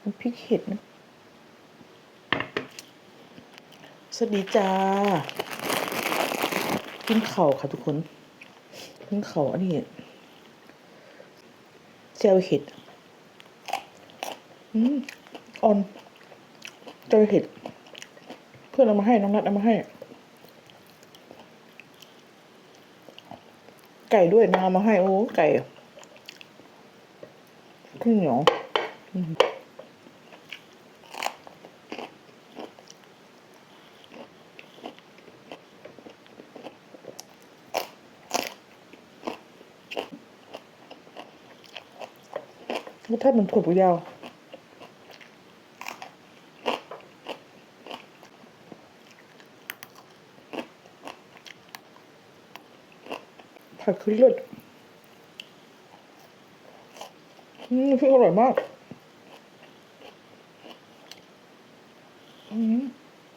น้ำพริกเห็ดนะสวัสดีจ้ากินข้าวค่ะทุกคนกินข้าวอันนี้แจ่วเห็ดอ่อนแจ่วเห็ดเพื่อนเอามาให้น้องนัดเอามาให้ไก่ด้วยนางเอามาให้โอ้ไก่ขึ้นเหนียวรสชาติเหมือนถั่วฝักยาวผัดคือเลิศพี่อร่อยมาก